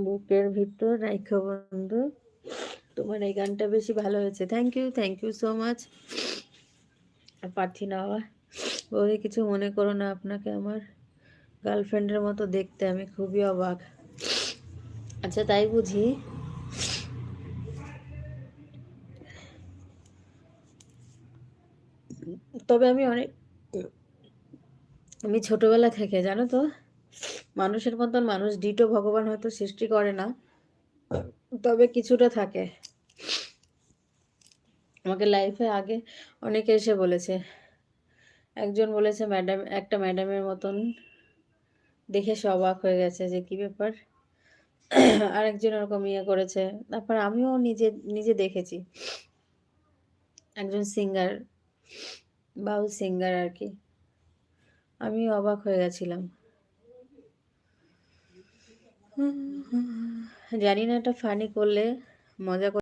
বুকের ভিতর রাইখা বন্ধু, তোমার এই গানটা বেশি ভালো হয়েছে। Thank you so much. আর পারছি না বাবা, বৌদি কিছু মনে করো না, আপনাকে আমার গার্লফ্রেন্ডের মতো দেখতে, আমি খুবই অবাক। আচ্ছা তাই বুঝি? তবে আমি ছোটবেলা থেকে, জানো তো, মানুষের মতন মানুষ ডিটো ভগবান হয়তো সৃষ্টি করে না, তবে কিছুটা থাকে। আমাকে লাইফে আগে অনেকে এসে বলেছে, একজন বলেছে ম্যাডাম, একটা ম্যাডামের মতন, দেখে সে অবাক হয়ে গেছে যে কি ব্যাপার। আরেকজন ওরকম ইয়ে করেছে। তারপর আমিও নিজে নিজে দেখেছি একজন সিঙ্গার, বাউল সিঙ্গার আর কি, আমি অবাক হয়ে গেছিলাম। জানি না এটা ফানি করলে, মজা